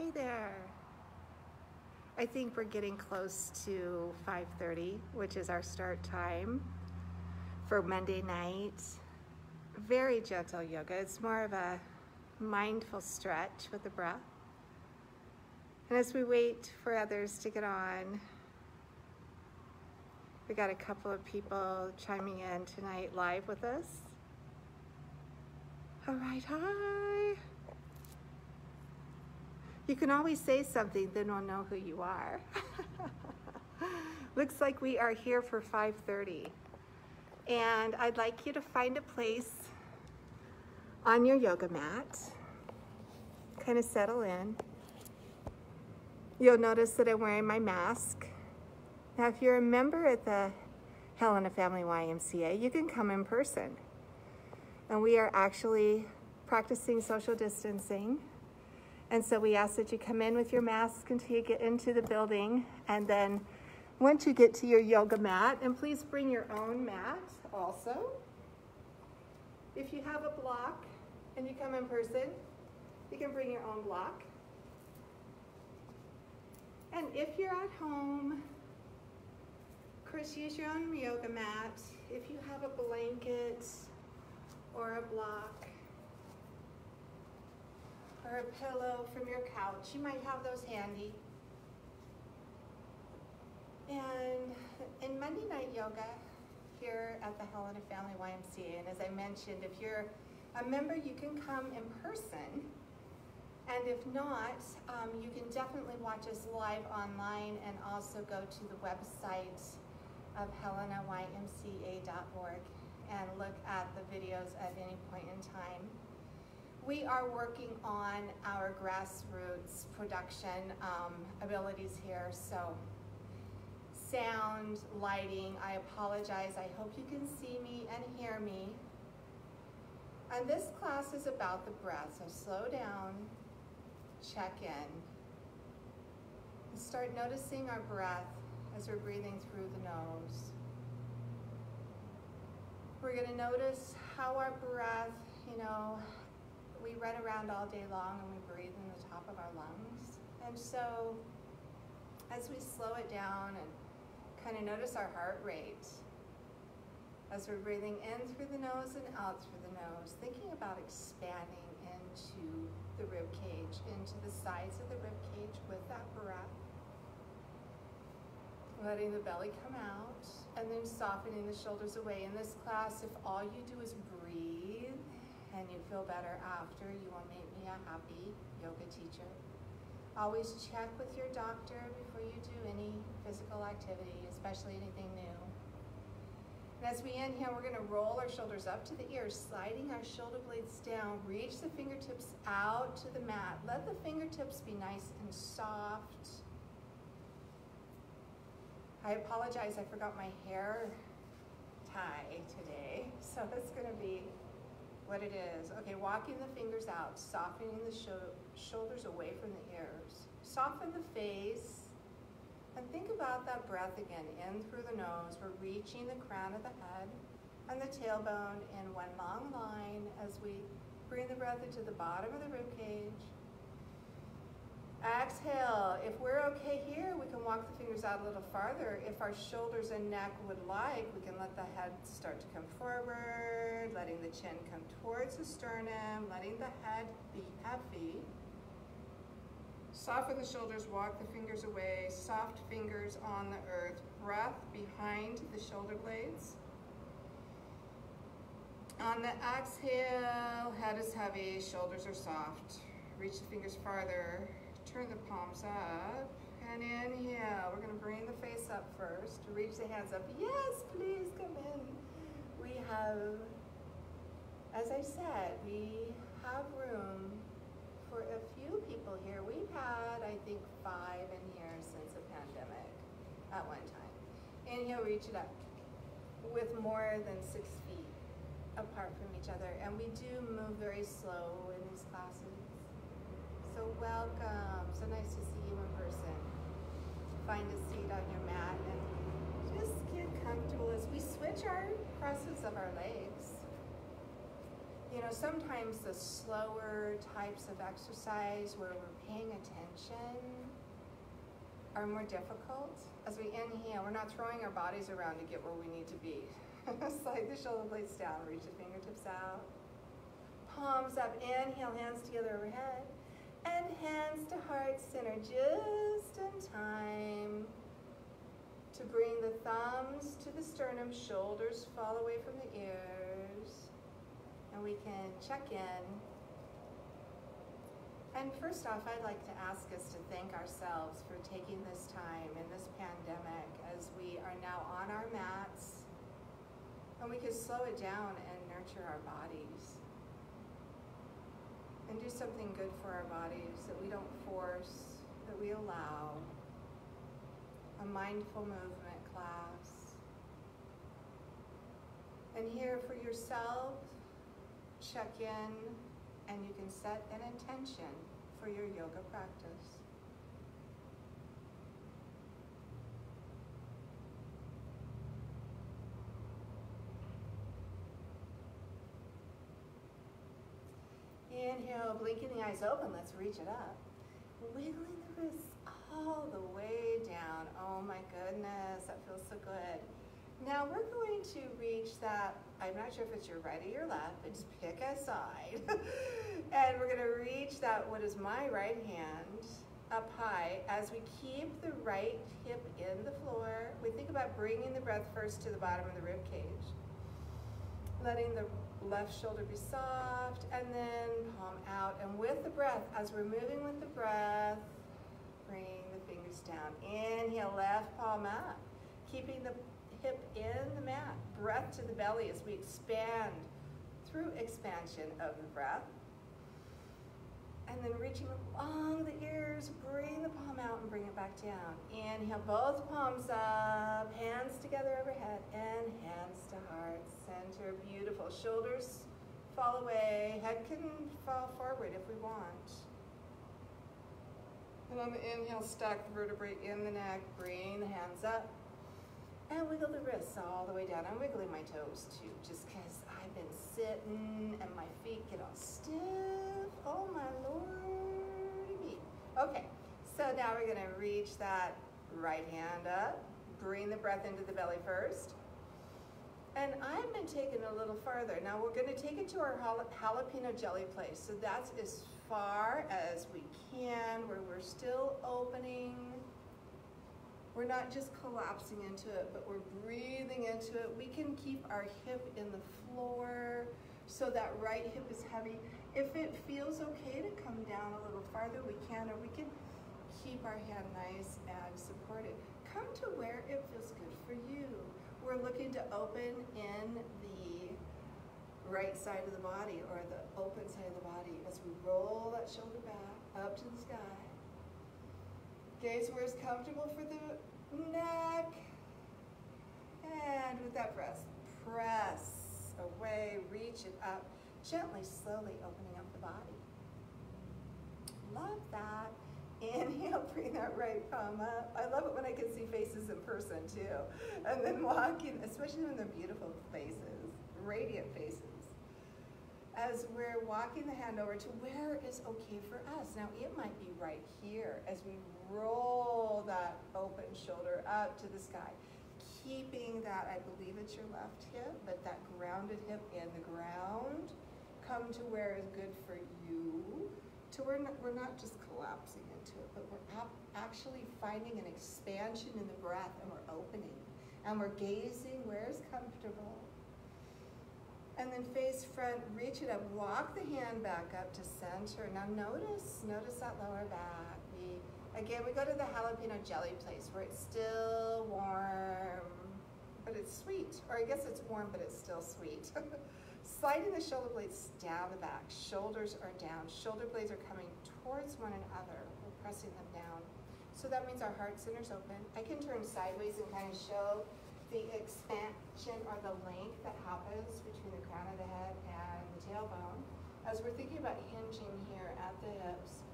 Hey there. I think we're getting close to 5:30, which is our start time for Monday night. Very gentle yoga. It's more of a mindful stretch with the breath. And as we wait for others to get on, we got a couple of people chiming in tonight live with us. All right, hi. You can always say something, then we'll know who you are. Looks like we are here for 5:30. And I'd like you to find a place on your yoga mat. Kind of settle in. You'll notice that I'm wearing my mask. Now, if you're a member at the Helena Family YMCA, you can come in person. And we are actually practicing social distancing. And so we ask that you come in with your mask until you get into the building. And then once you get to your yoga mat, and please bring your own mat also. If you have a block and you come in person, you can bring your own block. And if you're at home, of course, use your own yoga mat. If you have a blanket or a block, or a pillow from your couch, you might have those handy. And in Monday night yoga here at the Helena Family YMCA, and as I mentioned, if you're a member, you can come in person. And if not, you can definitely watch us live online and also go to the website of helenayMCA.org and look at the videos at any point in time. We are working on our grassroots production abilities here, so sound, lighting, I apologize. I hope you can see me and hear me. And this class is about the breath, so slow down, check in, and start noticing our breath as we're breathing through the nose. We're gonna notice how our breath, we run around all day long and we breathe in the top of our lungs. And so as we slow it down and kind of notice our heart rate, as we're breathing in through the nose and out through the nose, thinking about expanding into the rib cage, into the sides of the rib cage with that breath. Letting the belly come out and then softening the shoulders away. In this class, if all you do is breathe, and you feel better after, you will make me a happy yoga teacher. Always check with your doctor before you do any physical activity, especially anything new. And as we inhale, we're gonna roll our shoulders up to the ears, sliding our shoulder blades down, reach the fingertips out to the mat. Let the fingertips be nice and soft. I apologize, I forgot my hair tie today, so it's gonna be what it is. Okay, walking the fingers out, softening the shoulders away from the ears. Soften the face, and think about that breath again, in through the nose. We're reaching the crown of the head and the tailbone in one long line as we bring the breath into the bottom of the rib cage. Exhale. If we're okay here, we can walk the fingers out a little farther. If our shoulders and neck would like, we can let the head start to come forward, letting the chin come towards the sternum, letting the head be heavy. Soften the shoulders, walk the fingers away, soft fingers on the earth, breath behind the shoulder blades. On the exhale, head is heavy, shoulders are soft. Reach the fingers farther. Turn the palms up and inhale. We're going to bring the face up first. Reach the hands up. Yes, please come in. We have, as I said, we have room for a few people here. We've had, I think, 5 in here since the pandemic at one time. Inhale, reach it up with more than 6 feet apart from each other. And we do move very slow in these classes. So welcome, so nice to see you in person. Find a seat on your mat and just get comfortable as we switch our crosses of our legs. know, sometimes the slower types of exercise where we're paying attention are more difficult. As we inhale, we're not throwing our bodies around to get where we need to be. Slide the shoulder blades down, reach the fingertips out. Palms up, inhale, hands together overhead. And hands to heart center, just in time to bring the thumbs to the sternum, shoulders fall away from the ears. And we can check in. And first off, I'd like to ask us to thank ourselves for taking this time in this pandemic as we are now on our mats. And we can slow it down and nurture our bodies. And do something good for our bodies that we don't force, that we allow. A mindful movement class. And here for yourself, check in, and you can set an intention for your yoga practice. Inhale, blinking the eyes open, let's reach it up. Wiggling the wrists all the way down. Oh my goodness, that feels so good. Now we're going to reach that, I'm not sure if it's your right or your left, but just pick a side. And we're gonna reach that, what is my right hand, up high as we keep the right hip in the floor. We think about bringing the breath first to the bottom of the rib cage. Letting the left shoulder be soft, and then palm out. And with the breath, as we're moving with the breath, bring the fingers down. Inhale, left palm up. Keeping the hip in the mat. Breath to the belly as we expand through expansion of the breath. And then reaching along the ears, bring the palm out and bring it back down. Inhale, both palms up, hands together overhead, and hands to heart center. Beautiful. Shoulders fall away. Head can fall forward if we want. And on the inhale, stack the vertebrae in the neck. Bring the hands up. And wiggle the wrists all the way down. I'm wiggling my toes too, just because I've been sitting and my feet get all stiff. Oh my lordy. Okay, so now we're gonna reach that right hand up. Bring the breath into the belly first. And I've been taking it a little farther. Now we're gonna take it to our jalapeno jelly place. So that's as far as we can, where we're still opening. We're not just collapsing into it, but we're breathing into it. We can keep our hip in the floor so that right hip is heavy. If it feels okay to come down a little farther, we can, or we can keep our hand nice and supported. Come to where it feels good for you. We're looking to open in the right side of the body, or the open side of the body, as we roll that shoulder back up to the sky. Gaze where it's comfortable for the neck. And with that breath, press away, reach it up, gently, slowly opening up the body. Love that. Inhale, bring that right palm up. I love it when I can see faces in person too. And then walking, especially when they're beautiful faces, radiant faces. As we're walking the hand over to where is okay for us. Now it might be right here as we roll that open shoulder up to the sky. Keeping that, I believe it's your left hip, but that grounded hip in the ground. Come to where is good for you. To where we're not just collapsing into it, but we're actually finding an expansion in the breath, and we're opening. And we're gazing where is comfortable. And then face front, reach it up, walk the hand back up to center. Now notice that lower back. We go to the jalapeno jelly place where it's still warm, but it's sweet. Or I guess it's warm, but it's still sweet. Sliding the shoulder blades down the back, shoulders are down. Shoulder blades are coming towards one another. We're pressing them down. So that means our heart center's open. I can turn sideways and kind of show the expansion or the length that happens between the crown of the head and the tailbone. As we're thinking about hinging here at the hips,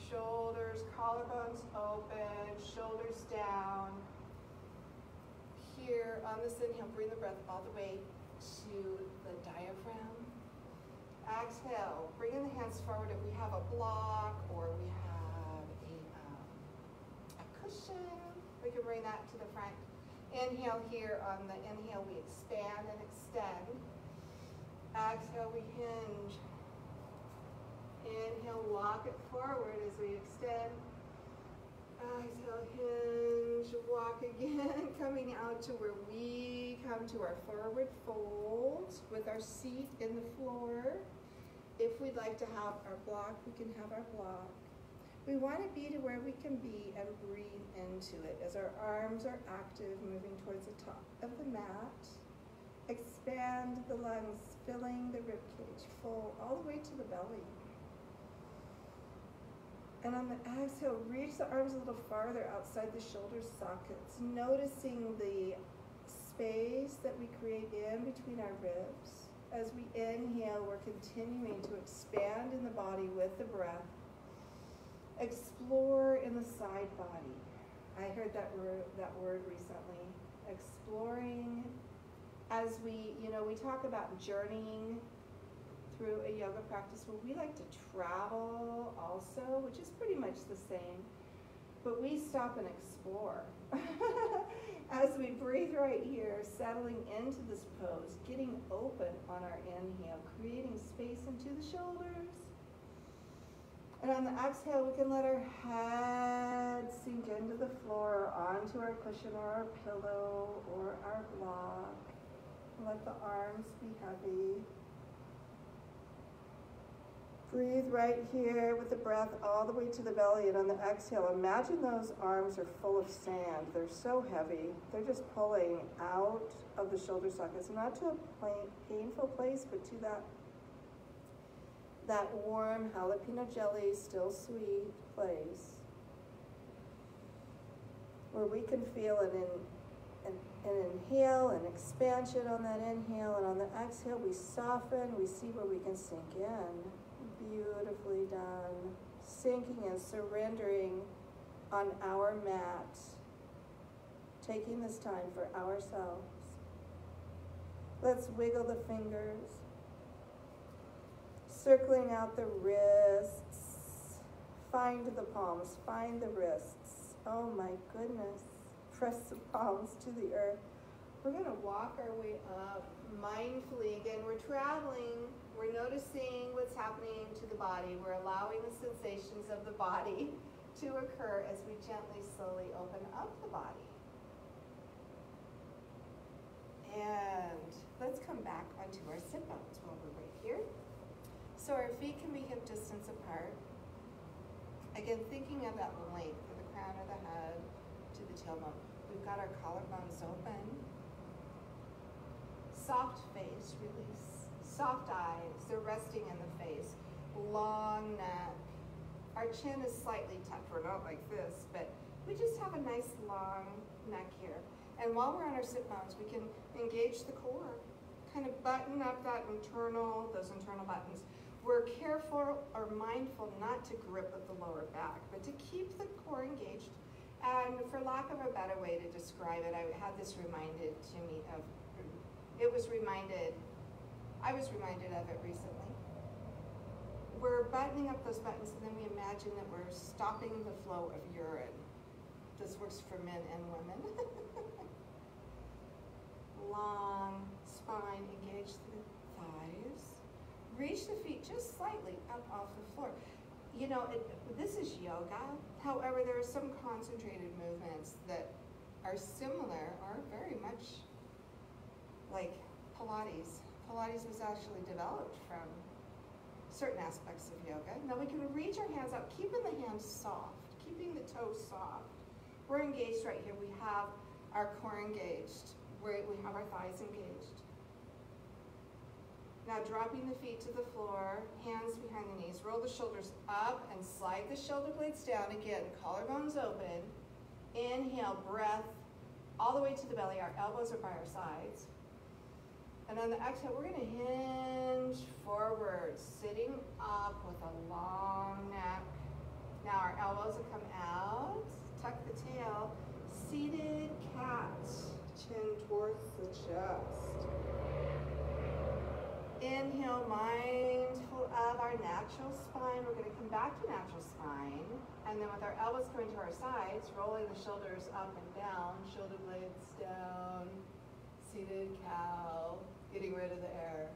shoulders, collarbones open, shoulders down. Here on this inhale, bring the breath all the way to the diaphragm. exhale, bringing the hands forward if we have a block or we have a cushion, we can bring that to the front. Inhale here. On the inhale, we expand and extend. Exhale, we hinge. Inhale, walk it forward as we extend. Exhale, hinge, walk again, coming out to where we come to our forward fold with our seat in the floor. If we'd like to have our block, we can have our block. We want to be to where we can be and breathe into it as our arms are active, moving towards the top of the mat. Expand the lungs, filling the rib cage full all the way to the belly. And on the exhale, reach the arms a little farther outside the shoulder sockets, noticing the space that we create in between our ribs. As we inhale, we're continuing to expand in the body with the breath. Explore in the side body. I heard that word recently. Exploring. As we talk about journeying through a yoga practice, well, we like to travel also, which is pretty much the same, but we stop and explore. As we breathe right here, settling into this pose, getting open on our inhale, creating space into the shoulders. And on the exhale, we can let our head sink into the floor, onto our cushion or our pillow or our block. Let the arms be heavy. Breathe right here with the breath all the way to the belly, and on the exhale, imagine those arms are full of sand. They're so heavy. They're just pulling out of the shoulder sockets, not to a painful place, but to that warm jalapeno jelly, still sweet place where we can feel an inhale, an expansion on that inhale, and on the exhale, we soften, we see where we can sink in. Beautifully done. Sinking and surrendering on our mat. Taking this time for ourselves. Let's wiggle the fingers. Circling out the wrists. Find the palms, find the wrists. Oh my goodness. Press the palms to the earth. We're going to walk our way up mindfully. Again, we're traveling. We're noticing what's happening to the body. We're allowing the sensations of the body to occur as we gently, slowly open up the body. And let's come back onto our sit bones while we're right here. So our feet can be hip distance apart. Again, thinking of that length of the crown of the head to the tailbone. We've got our collarbones open. Soft face, release. Soft eyes, they're resting in the face. Long neck. Our chin is slightly tucked. We're not like this, but we just have a nice long neck here. And while we're on our sit bones, we can engage the core. Kind of button up those internal buttons. We're careful or mindful not to grip at the lower back, but to keep the core engaged. And for lack of a better way to describe it, I had this reminded to me of, I was reminded of it recently. We're buttoning up those buttons, and then we imagine that we're stopping the flow of urine. This works for men and women. Long spine, engage the thighs. Reach the feet just slightly up off the floor. You know, this is yoga. However, there are some concentrated movements that are similar, or very much like Pilates. Pilates was actually developed from certain aspects of yoga. Now we can reach our hands up, keeping the hands soft, keeping the toes soft. We're engaged right here. We have our core engaged. We have our thighs engaged. Now dropping the feet to the floor, hands behind the knees. Roll the shoulders up and slide the shoulder blades down. Again, collarbones open. Inhale, breath all the way to the belly. Our elbows are by our sides. And on the exhale, we're going to hinge forward, sitting up with a long neck. Now our elbows will come out, tuck the tail, seated cat, chin towards the chest. Inhale, mindful have our natural spine. We're going to come back to natural spine. And then with our elbows coming to our sides, rolling the shoulders up and down, shoulder blades down, seated cow, getting rid of the air.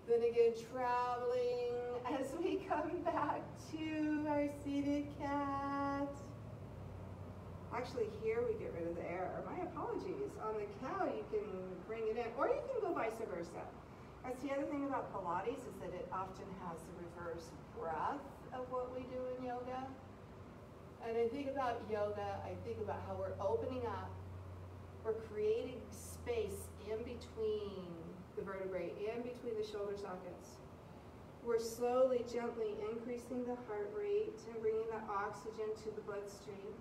Then again, traveling as we come back to our seated cat. Actually, here we get rid of the air. My apologies. On the cow, you can bring it in, or you can go vice versa. That's the other thing about Pilates is that it often has the reverse breath of what we do in yoga. And I think about yoga, I think about how we're opening up, we're creating space in between the vertebrae, in between the shoulder sockets. We're slowly, gently increasing the heart rate and bringing the oxygen to the bloodstream.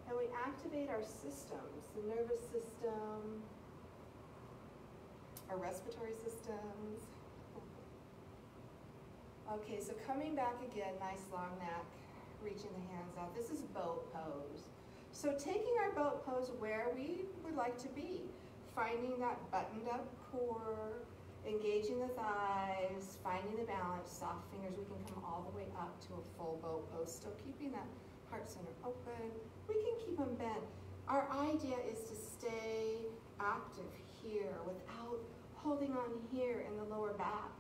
And we activate our systems, the nervous system, our respiratory systems. Okay, so coming back again, nice long neck, reaching the hands out. This is boat pose. So taking our boat pose where we would like to be, finding that buttoned up core, engaging the thighs, finding the balance, soft fingers. We can come all the way up to a full boat pose, still keeping that heart center open. We can keep them bent. Our idea is to stay active here without holding on here in the lower back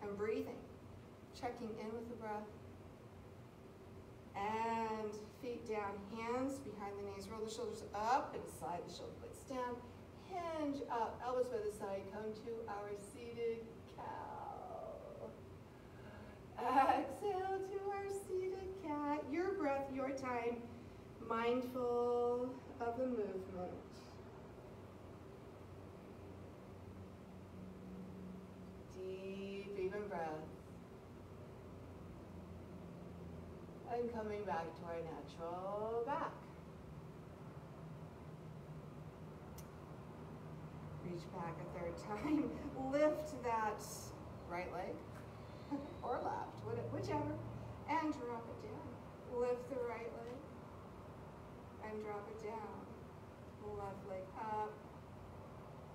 and breathing, checking in with the breath. And feet down, hands behind the knees, roll the shoulders up and slide the shoulder blades down. Hinge up, elbows by the side, come to our seated cow. Exhale to our seated cat. Your breath, your time, mindful of the movement. Deep, even breath. And coming back to our natural back. Reach back a third time. Lift that right leg or left, whichever, and drop it down. Lift the right leg and drop it down. Left leg up,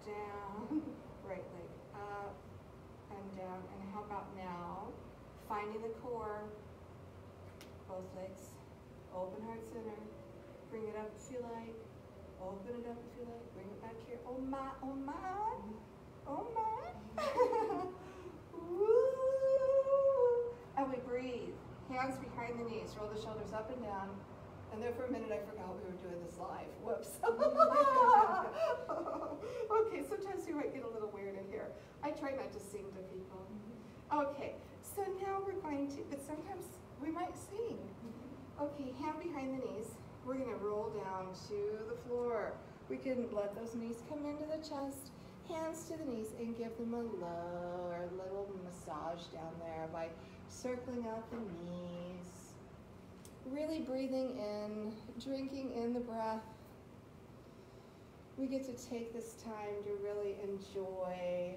down, right leg up and down. And how about now, finding the core, both legs, open heart center, bring it up if you like. Open it up if you like. Bring it back here. Oh my, oh my, oh my. Woo. And we breathe. Hands behind the knees. Roll the shoulders up and down. And there for a minute I forgot we were doing this live. Whoops. Okay, sometimes we might get a little weird in here. I try not to sing to people. Okay, so now we're going to, but sometimes we might sing. Okay, hand behind the knees. We're going to roll down to the floor. We can let those knees come into the chest, hands to the knees, and give them a lower little massage down there by circling out the knees. Really breathing in, drinking in the breath. We get to take this time to really enjoy.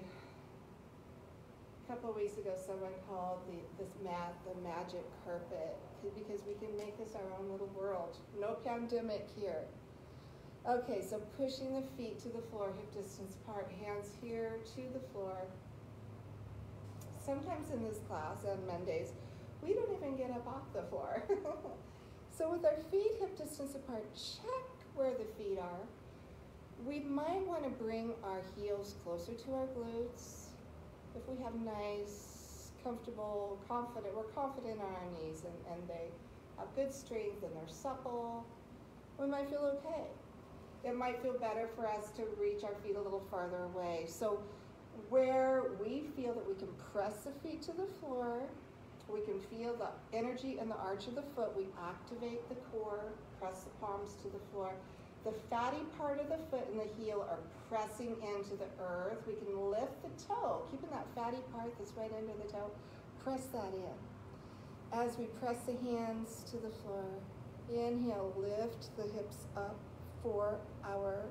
A couple of weeks ago, someone called this mat the magic carpet, because we can make this our own little world. No pandemic here. Okay, so pushing the feet to the floor, hip distance apart, hands here to the floor. Sometimes in this class on Mondays, we don't even get up off the floor. So with our feet hip distance apart, check where the feet are. We might want to bring our heels closer to our glutes. If we have nice, comfortable, confident, we're confident on our knees and they have good strength and they're supple, we might feel okay. It might feel better for us to reach our feet a little farther away. So where we feel that we can press the feet to the floor, we can feel the energy in the arch of the foot, we activate the core, press the palms to the floor. The fatty part of the foot and the heel are pressing into the earth. We can lift the toe, keeping that fatty part that's right under the toe, press that in. As we press the hands to the floor, inhale, lift the hips up for our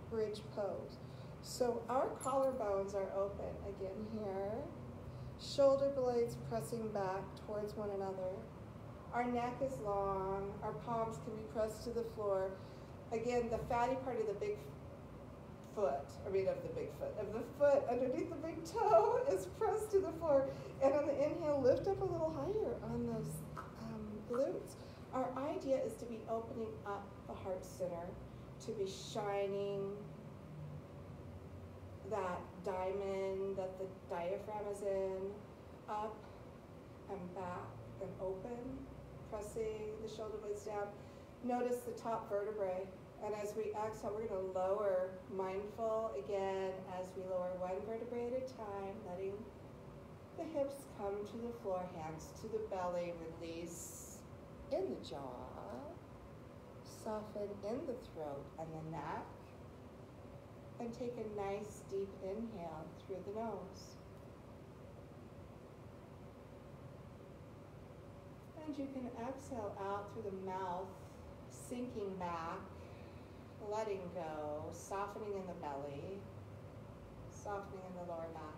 bridge pose. So our collarbones are open again here. Shoulder blades pressing back towards one another. Our neck is long. Our palms can be pressed to the floor. Again, the fatty part of the big foot, of the foot underneath the big toe is pressed to the floor. floor. And on the inhale, lift up a little higher on those glutes. Our idea is to be opening up the heart center, to be shining that diamond that the diaphragm is in, up and back and open, pressing the shoulder blades down. Notice the top vertebrae. And as we exhale, we're going to lower, mindful again, as we lower one vertebrae at a time, letting the hips come to the floor, hands to the belly, release in the jaw, soften in the throat and the neck, and take a nice deep inhale through the nose. And you can exhale out through the mouth, sinking back, letting go, softening in the belly, softening in the lower back.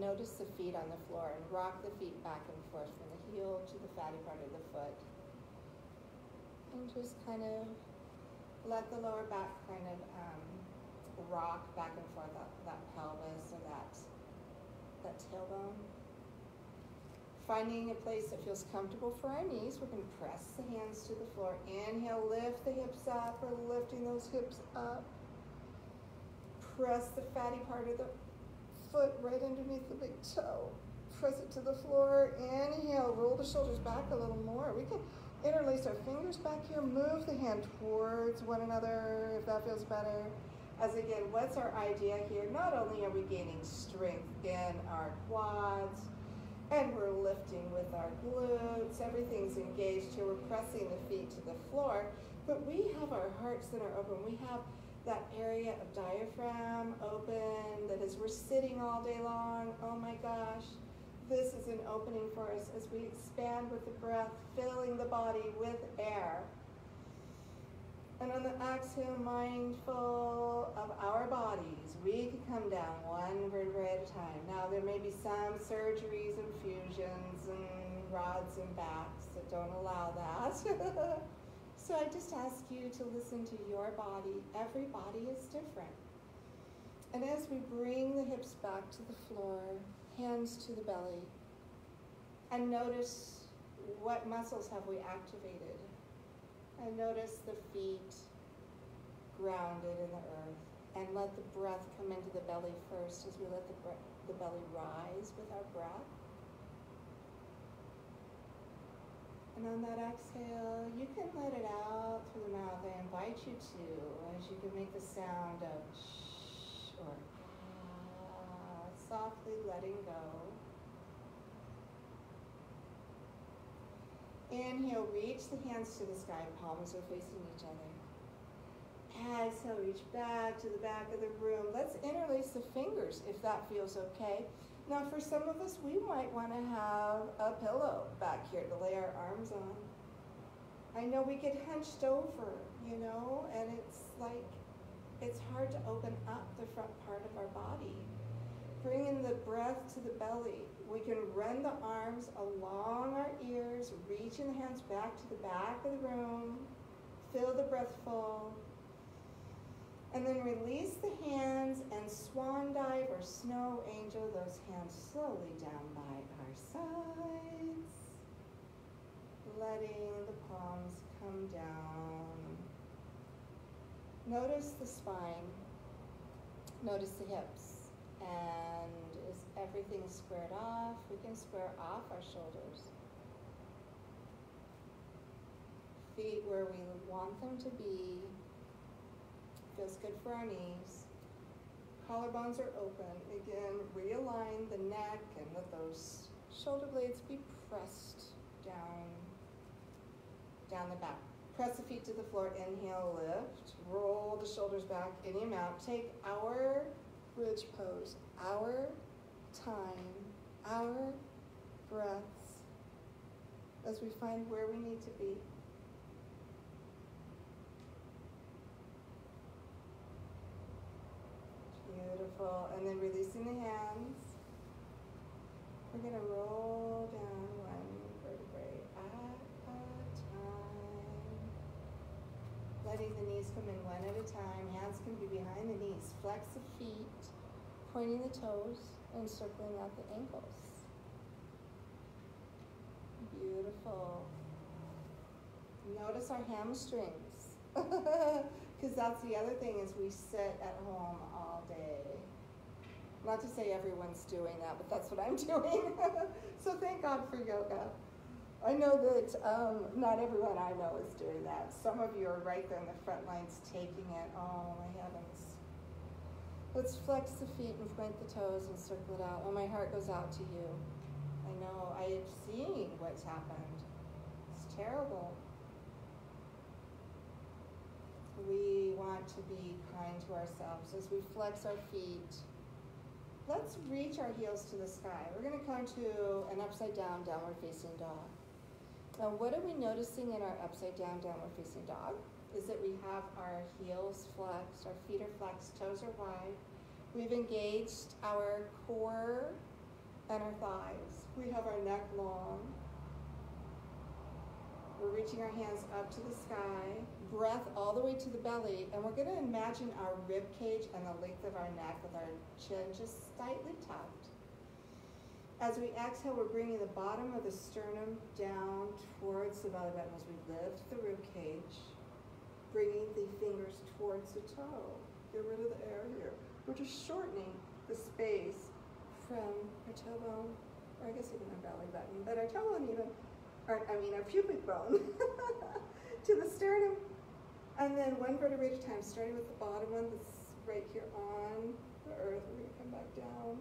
Notice the feet on the floor and rock the feet back and forth from the heel to the fatty part of the foot. And just kind of let the lower back kind of rock back and forth, that pelvis or that tailbone. Finding a place that feels comfortable for our knees, we're going to press the hands to the floor. Inhale, lift the hips up. We're lifting those hips up. Press the fatty part of the foot right underneath the big toe. Press it to the floor. Inhale, roll the shoulders back a little more. We can interlace our fingers back here. Move the hand towards one another if that feels better. As again, what's our idea here? Not only are we gaining strength in our quads, and we're lifting with our glutes, everything's engaged here, we're pressing the feet to the floor, but we have our heart center open. We have that area of diaphragm open, that as we're sitting all day long, oh my gosh, this is an opening for us as we expand with the breath, filling the body with air. And on the exhale, mindful of our bodies, we can come down one vertebrae at a time. Now, there may be some surgeries and fusions and rods and backs that don't allow that. So I just ask you to listen to your body. Every body is different. And as we bring the hips back to the floor, hands to the belly, and notice what muscles have we activated. And notice the feet grounded in the earth. And let the breath come into the belly first as we let the belly rise with our breath. And on that exhale, you can let it out through the mouth. I invite you to, as you can make the sound of shh or ah, softly letting go. Inhale, reach the hands to the sky, palms are facing each other. Exhale, reach back to the back of the room. Let's interlace the fingers if that feels okay. Now for some of us, we might want to have a pillow back here to lay our arms on. I know we get hunched over, you know, and it's hard to open up the front part of our body. Bringing the breath to the belly. We can run the arms along our ears, reaching the hands back to the back of the room. Feel the breath full. And then release the hands and swan dive or snow angel those hands slowly down by our sides. Letting the palms come down. Notice the spine. Notice the hips. And is everything squared off? We can square off our shoulders. Feet where we want them to be. Feels good for our knees. Collarbones are open. Again, realign the neck and let those shoulder blades be pressed down the back. Press the feet to the floor. Inhale, lift. Roll the shoulders back any amount. Take our bridge pose, our time, our breaths as we find where we need to be. Beautiful. And then releasing the hands. We're going to roll down one vertebrae at a time. Letting the knees come in one at a time. Hands can be behind the knees. Flex the feet, pointing the toes. and circling out the ankles. Beautiful. Notice our hamstrings, because that's the other thing is we sit at home all day. Not to say everyone's doing that, but that's what I'm doing. So thank God for yoga. I know that not everyone I know is doing that. Some of you are right there in the front lines taking it. Oh my heavens. Let's flex the feet and point the toes and circle it out. Oh, my heart goes out to you. I know, I've seen what's happened. It's terrible. We want to be kind to ourselves as we flex our feet. Let's reach our heels to the sky. We're going to come to an upside down, downward facing dog. Now, what are we noticing in our upside down, downward facing dog? Is that we have our heels flexed, our feet are flexed, toes are wide. We've engaged our core and our thighs. We have our neck long. We're reaching our hands up to the sky, breath all the way to the belly, and we're going to imagine our rib cage and the length of our neck with our chin just slightly tucked. As we exhale, we're bringing the bottom of the sternum down towards the belly button as we lift the rib cage, bringing the fingers towards the toe. Get rid of the air here. We're just shortening the space from our toe bone, or I guess even our belly button, but our toe bone even, our pubic bone to the sternum. And then one vertebrae at a time, starting with the bottom one that's right here on the earth. We're going to come back down.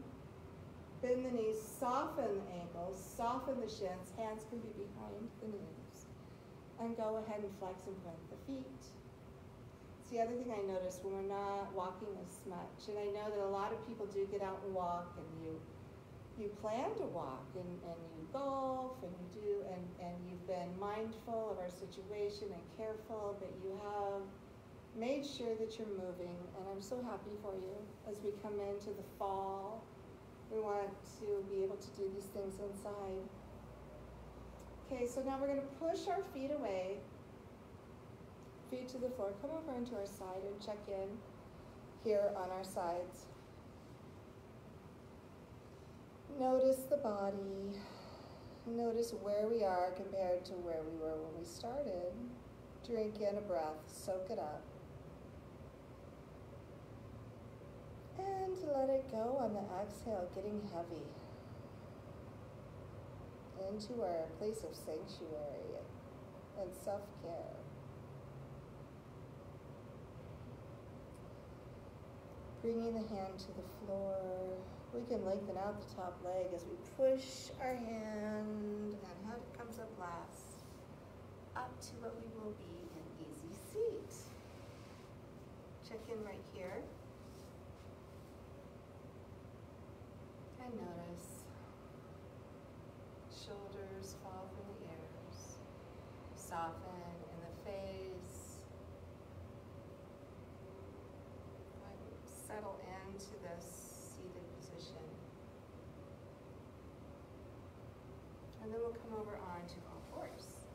Bend the knees, soften the ankles, soften the shins. Hands can be behind the knees. And go ahead and flex and point the feet. It's the other thing I noticed when we're not walking as much. And I know that a lot of people do get out and walk, and you plan to walk, and you golf, and you do, and you've been mindful of our situation and careful, but you have made sure that you're moving, and I'm so happy for you. As we come into the fall, we want to be able to do these things inside. Okay, so now we're going to push our feet away, feet to the floor. Come over into our side and check in here on our sides. Notice the body. Notice where we are compared to where we were when we started. Drink in a breath, soak it up. And let it go on the exhale, getting heavy. Into our place of sanctuary and self-care. Bringing the hand to the floor. We can lengthen out the top leg as we push our hand, and head comes up last, up to what we will be an easy seat. Check in right here. And notice shoulders fall from the ears, soften in the face, settle into this seated position. And then we'll come over onto all fours.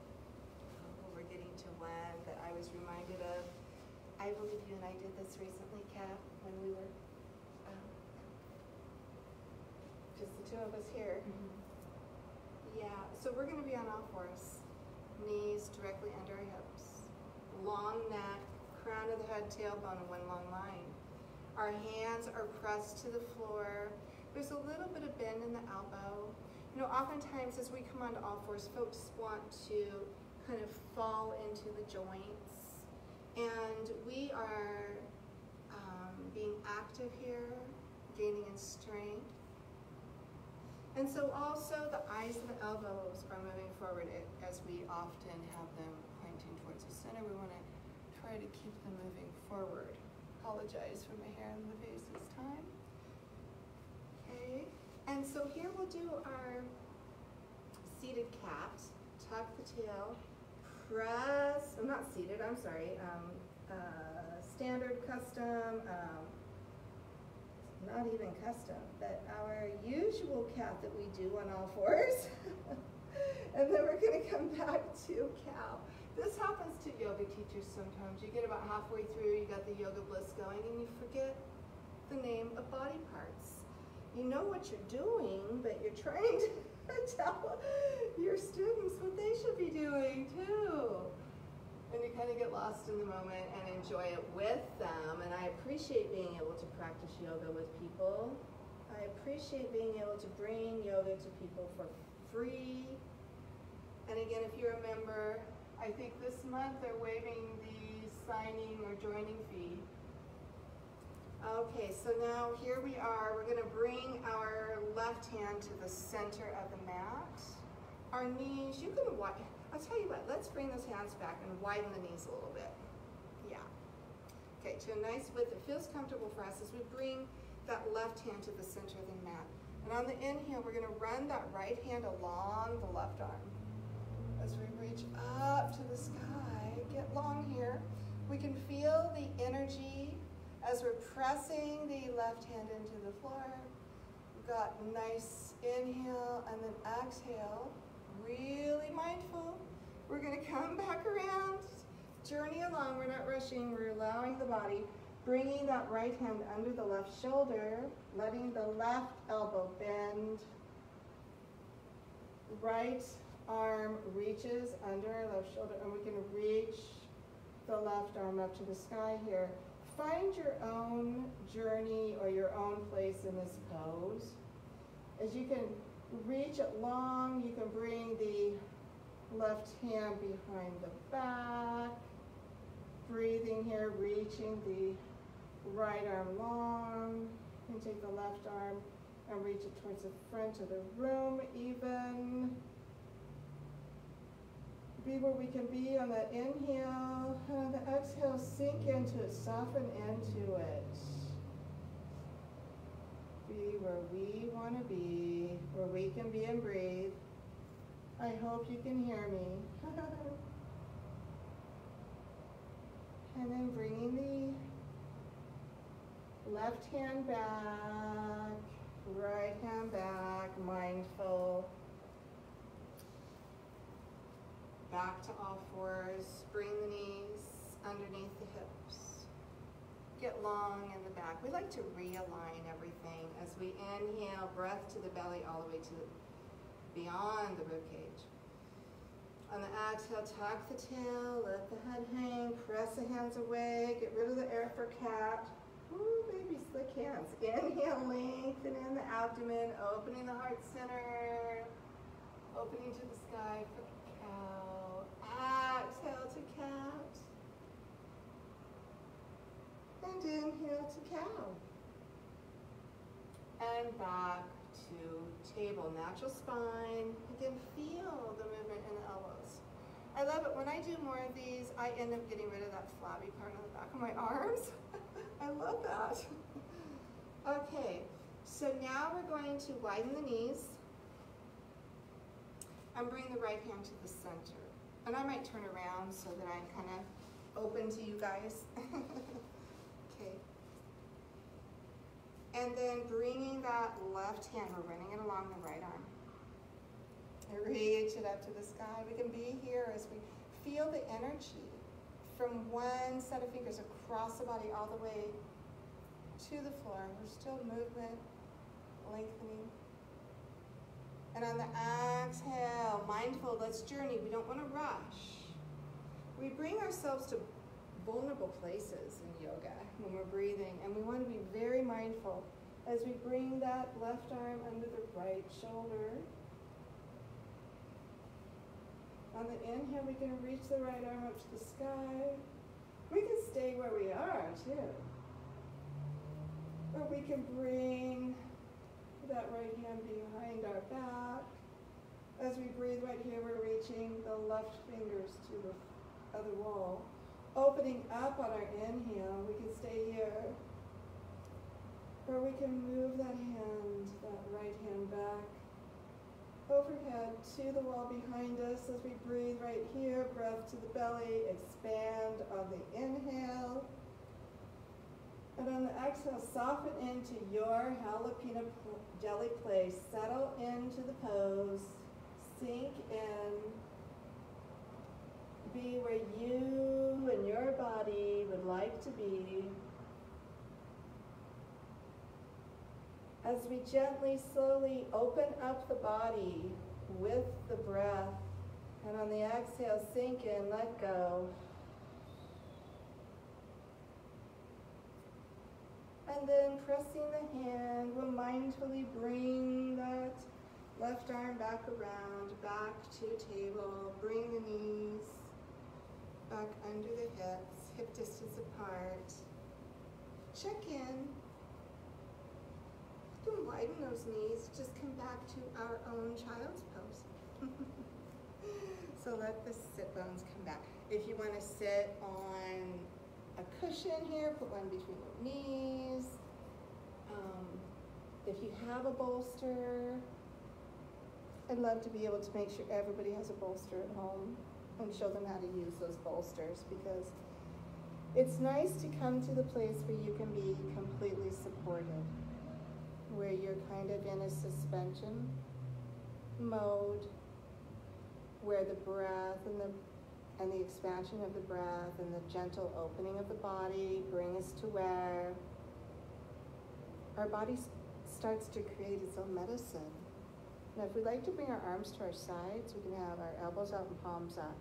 We're getting to one that I was reminded of. I believe you and I did this recently, Kat, when we were just the two of us here. Mm-hmm. Yeah, so we're going to be on all fours. Knees directly under our hips. Long neck, crown of the head, tailbone in one long line. Our hands are pressed to the floor. There's a little bit of bend in the elbow. You know, oftentimes as we come onto all fours, folks want to kind of fall into the joints. And we are being active here, gaining in strength. And so also the eyes and the elbows are moving forward as we often have them pointing towards the center. We want to try to keep them moving forward. Apologize for my hair in the face this time. Okay, and so here we'll do our seated cat. Tuck the tail, press, I'm not seated, I'm sorry, standard, custom, not even custom, but our usual cat that we do on all fours. And then we're going to come back to cow. This happens to yoga teachers sometimes. You get about halfway through, you got the yoga bliss going, and you forget the name of body parts. you know what you're doing, but you're trying to tell your students what they should be doing too. And you kind of get lost in the moment and enjoy it with them. And I appreciate being able to practice yoga with people. I appreciate being able to bring yoga to people for free. And again, if you're a member, I think this month they're waiving the signing or joining fee. Okay, so now here we are. We're going to bring our left hand to the center of the mat. Our knees, you can widen. I'll tell you what, let's bring those hands back and widen the knees a little bit. Yeah. Okay, to a nice width. It feels comfortable for us as we bring that left hand to the center of the mat. And on the inhale, we're going to run that right hand along the left arm. As we reach up to the sky, get long here. We can feel the energy as we're pressing the left hand into the floor. We've got nice inhale and then exhale. Really mindful. We're going to come back around, journey along. We're not rushing. We're allowing the body, bringing that right hand under the left shoulder, letting the left elbow bend. Right arm reaches under our left shoulder, and we can reach the left arm up to the sky here. Find your own journey or your own place in this pose. As you can reach it long, you can bring the left hand behind the back. Breathing here, reaching the right arm long. You can take the left arm and reach it towards the front of the room even. Be where we can be on that inhale, and on the exhale, sink into it, soften into it. Be where we want to be, where we can be and breathe. I hope you can hear me. And then bringing the left hand back, right hand back, mindful. Back to all fours, bring the knees underneath the hips. Get long in the back. We like to realign everything as we inhale, breath to the belly all the way to beyond the rib cage. On the exhale, tuck the tail, let the head hang, press the hands away, get rid of the air for cat. Ooh, baby, slick hands. Inhale, lengthen in the abdomen, opening the heart center, opening to the sky for cow. Exhale to cat. And inhale to cow. And back to table. Natural spine. Again, feel the movement in the elbows. I love it. When I do more of these, I end up getting rid of that flabby part on the back of my arms. I love that. Okay, so now we're going to widen the knees and bring the right hand to the center. And I might turn around so that I'm kind of open to you guys. Okay. And then bringing that left hand, we're running it along the right arm. Reach it up to the sky. We can be here as we feel the energy from one set of fingers across the body all the way to the floor. We're still movement, lengthening. And on the exhale, mindful, let's journey. We don't want to rush. We bring ourselves to vulnerable places in yoga when we're breathing, and we want to be very mindful as we bring that left arm under the right shoulder. On the inhale, we can reach the right arm up to the sky. We can stay where we are, too. Or we can bring that right hand behind our back. As we breathe right here, we're reaching the left fingers to the other wall. Opening up on our inhale, we can stay here. Or we can move that hand, that right hand back, overhead to the wall behind us as we breathe right here. Breath to the belly, expand on the inhale. And on the exhale, soften into your jalapeno jelly place. Settle into the pose. Sink in. Be where you and your body would like to be. As we gently, slowly open up the body with the breath, and on the exhale, sink in, let go. And then pressing the hand, we'll mindfully bring that left arm back around, back to table. Bring the knees back under the hips, hip distance apart. Check in. Don't widen those knees, just come back to our own child's pose. So let the sit bones come back. If you want to sit on a cushion here, put one between your knees. If you have a bolster, I'd love to be able to make sure everybody has a bolster at home and show them how to use those bolsters, because it's nice to come to the place where you can be completely supported, where you're kind of in a suspension mode, where the breath and the expansion of the breath and the gentle opening of the body bring us to where our body starts to create its own medicine. Now, if we'd like to bring our arms to our sides, we can have our elbows out and palms up.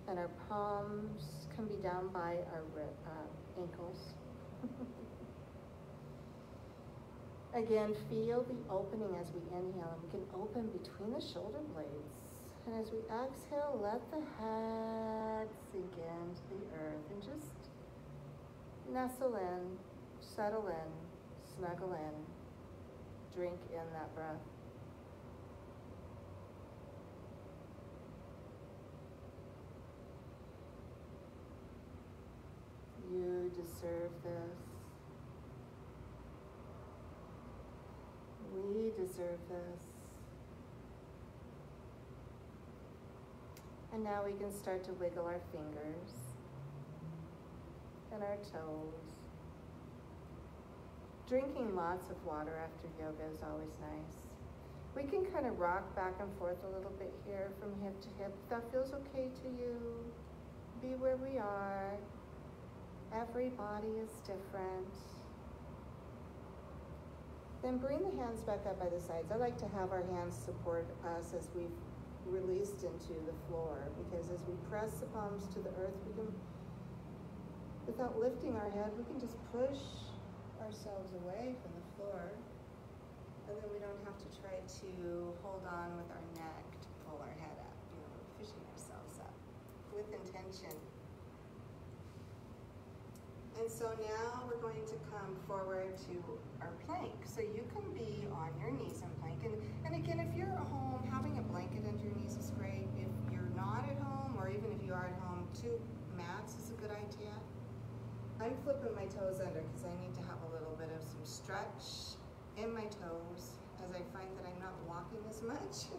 And our palms can be down by our ankles. Again, feel the opening as we inhale, and we can open between the shoulder blades. And as we exhale, let the head sink into the earth and just nestle in, settle in, snuggle in, drink in that breath. You deserve this. We deserve this. And now we can start to wiggle our fingers and our toes. Drinking lots of water after yoga is always nice. We can kind of rock back and forth a little bit here from hip to hip. If that feels okay to you, be where we are. Every body is different. Then bring the hands back up by the sides. I like to have our hands support us as we've released into the floor, because as we press the palms to the earth, we can, without lifting our head, we can just push ourselves away from the floor, and then we don't have to try to hold on with our neck to pull our head up. We're pushing ourselves up with intention. And so now we're going to come forward to our plank. So you can be on your knees in plank. And again, if you're at home, having a blanket under your knees is great. If you're not at home, or even if you are at home, 2 mats is a good idea. I'm flipping my toes under because I need to have a little bit of some stretch in my toes, as I find that I'm not walking as much.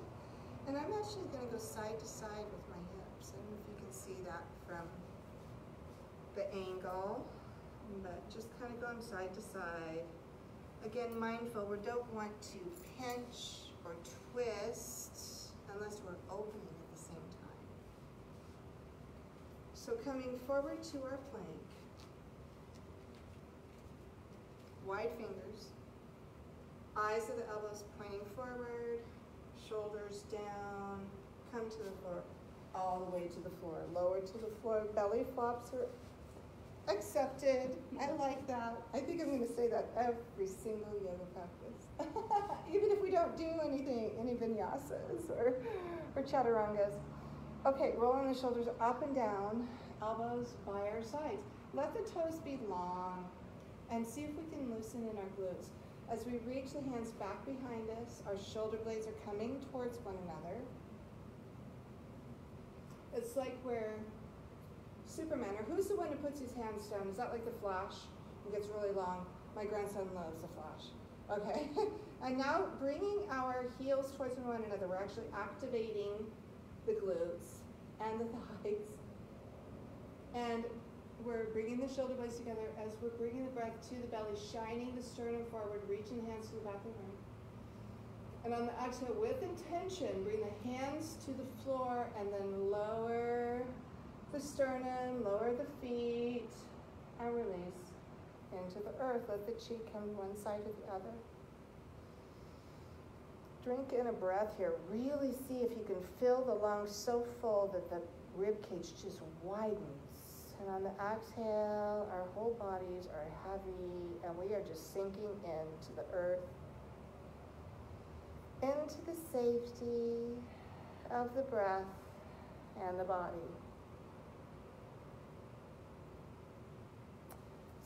And I'm actually going to go side to side with my hips. I don't know if you can see that from the angle. But just kind of going side to side. Again, mindful, we don't want to pinch or twist unless we're opening at the same time. So coming forward to our plank. Wide fingers. Eyes of the elbows pointing forward. Shoulders down. Come to the floor. All the way to the floor. Lower to the floor. Belly flops are accepted. I like that. I think I'm going to say that every single yoga practice. Even if we don't do anything, any vinyasas or chaturangas. Okay, rolling the shoulders up and down, elbows by our sides. Let the toes be long, and see if we can loosen in our glutes. As we reach the hands back behind us, our shoulder blades are coming towards one another. It's like we're Superman, or who's the one who puts his hands down? Is that like the Flash? It gets really long. My grandson loves the Flash. Okay, and now bringing our heels towards one another, we're actually activating the glutes and the thighs. And we're bringing the shoulder blades together as we're bringing the breath to the belly, shining the sternum forward, reaching the hands to the back of the room. And on the exhale, with intention, bring the hands to the floor and then lower the sternum, lower the feet, and release into the earth. Let the cheek come one side to the other. Drink in a breath here. Really see if you can fill the lungs so full that the rib cage just widens. And on the exhale, our whole bodies are heavy and we are just sinking into the earth, into the safety of the breath and the body.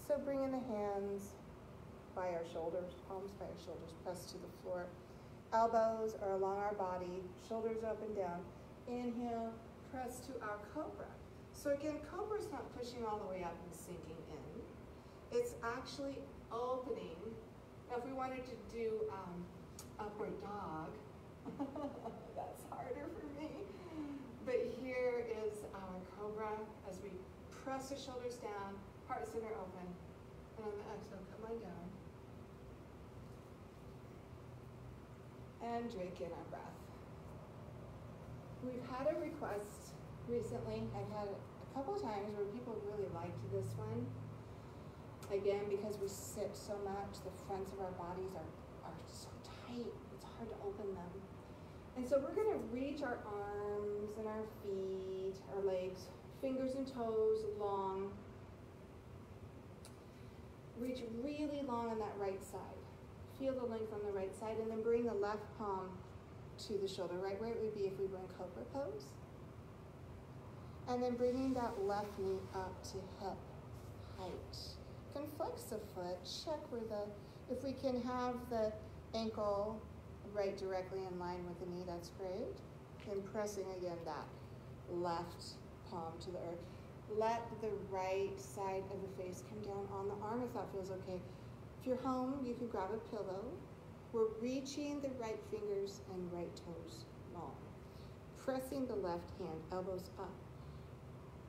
So bring in the hands by our shoulders, palms by our shoulders, press to the floor. Elbows are along our body, shoulders up and down. Inhale, press to our cobra. So again, cobra's not pushing all the way up and sinking in. It's actually opening. Now if we wanted to do upward dog, that's harder for me. But here is our cobra as we press the shoulders down, heart center open, and on the exhale, come on down. And drink in our breath. We've had a request recently. I've had a couple times where people really liked this one. Again, because we sit so much, the fronts of our bodies are so tight. It's hard to open them. And so we're gonna reach our arms and our feet, our legs, fingers and toes long. Reach really long on that right side. Feel the length on the right side, and then bring the left palm to the shoulder, right where it would be if we were in Cobra Pose. And then bringing that left knee up to hip height. You can flex the foot, check where if we can have the ankle right directly in line with the knee, that's great. Then pressing again that left palm to the earth. Let the right side of the face come down on the arm if that feels okay. If you're home, you can grab a pillow. We're reaching the right fingers and right toes long. Pressing the left hand, elbows up.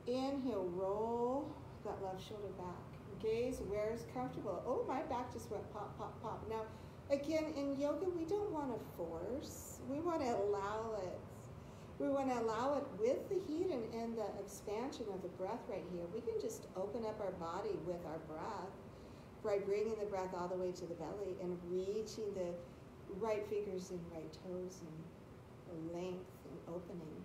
Inhale, roll that left shoulder back. Gaze where is comfortable. Oh, my back just went pop, pop, pop. Now, again, in yoga, we don't want to force. We want to allow it. We want to allow it with the heat and the expansion of the breath right here. We can just open up our body with our breath by bringing the breath all the way to the belly and reaching the right fingers and right toes and length and opening.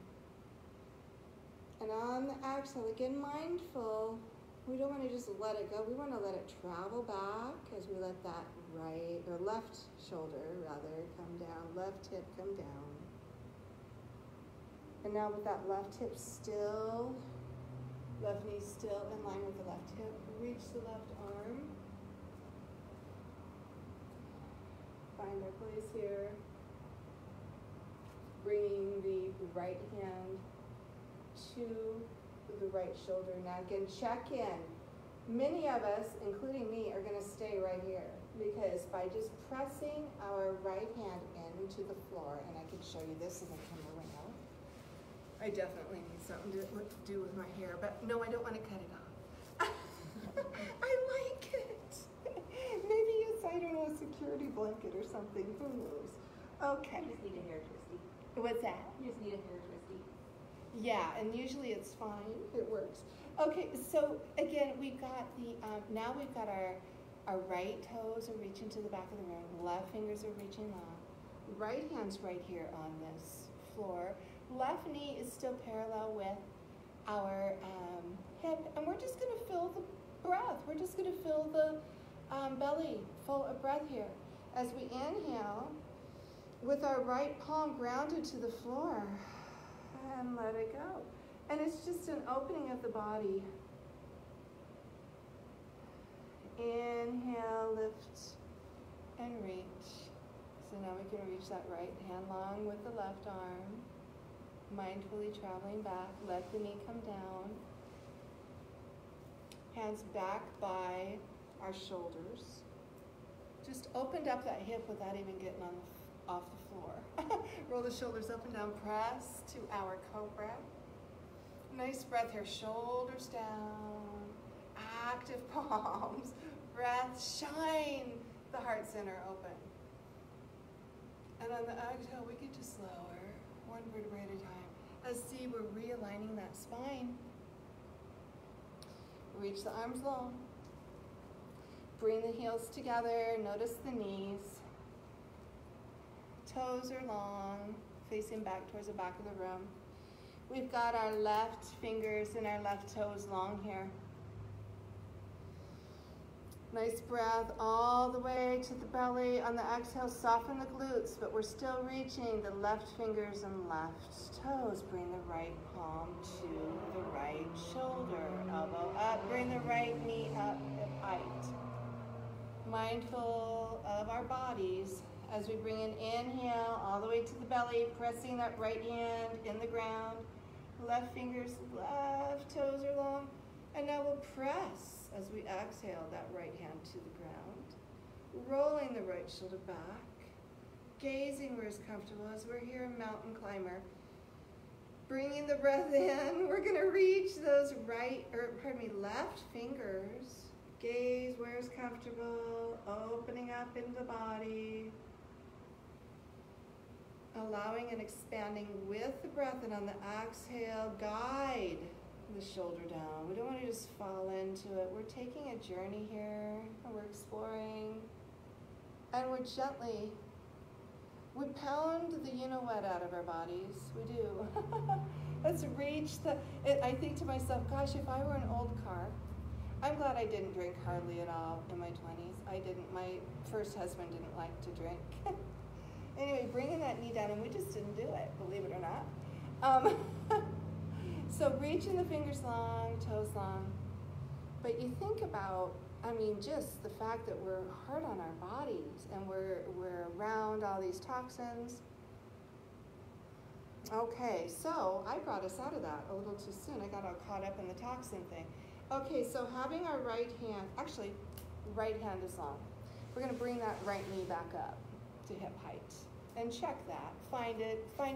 And on the exhale, again, mindful. We don't want to just let it go. We want to let it travel back as we let that right, or left shoulder rather, come down, left hip come down. And now with that left hip still, left knee still in line with the left hip, reach the left arm. Find their place here. Bringing the right hand to the right shoulder. Now again, check in. Many of us, including me, are going to stay right here because by just pressing our right hand into the floor, and I can show you this in the camera right now. I definitely need something to do with my hair, but no, I don't want to cut it off. I like it. Maybe it's, I don't know, a security blanket or something. Who knows? Okay. You just need a hair twisty. What's that? You just need a hair twisty. Yeah, and usually it's fine. It works. Okay, so again, we've got the, now we've got our right toes are reaching to the back of the room. Left fingers are reaching long. Right hand's right here on this floor. Left knee is still parallel with our hip. And we're just going to fill the breath. We're just going to fill the belly full of breath here. As we inhale, with our right palm grounded to the floor. And let it go. And it's just an opening of the body. Inhale, lift, and reach. So now we can reach that right hand long with the left arm. Mindfully traveling back. Let the knee come down. Hands back by our shoulders. Just opened up that hip without even getting off the floor. Roll the shoulders up and down. Press to our cobra. Nice breath here. Shoulders down. Active palms. Breath. Shine the heart center open. And on the exhale, we get to slower. One vertebrae at a time. As see, we're realigning that spine. Reach the arms long. Bring the heels together. Notice the knees. toes are long, facing back towards the back of the room. We've got our left fingers and our left toes long here. Nice breath all the way to the belly. On the exhale, soften the glutes, but we're still reaching the left fingers and left toes. Bring the right palm to the right shoulder. Elbow up, bring the right knee up at height. Mindful of our bodies as we bring an inhale all the way to the belly, pressing that right hand in the ground. Left fingers, left toes are long. And now we'll press as we exhale that right hand to the ground, rolling the right shoulder back, gazing where it's comfortable as we're here in mountain climber. Bringing the breath in, we're gonna reach those left fingers, gaze where it's comfortable, opening up into the body, allowing and expanding with the breath, and on the exhale, guide the shoulder down. We don't want to just fall into it. We're taking a journey here, and we're exploring, and we pound the you-know-what out of our bodies. We do. Let's reach I think to myself, gosh, if I were an old car, I'm glad I didn't drink hardly at all in my 20s. I didn't. My first husband didn't like to drink. Anyway, bringing that knee down, and we just didn't do it, believe it or not. So reaching the fingers long, toes long. But you think about, just the fact that we're hard on our bodies and we're around all these toxins. Okay, so I brought us out of that a little too soon. I got all caught up in the toxin thing. Okay, so having our right hand is long. We're gonna bring that right knee back up to hip height. And check that, find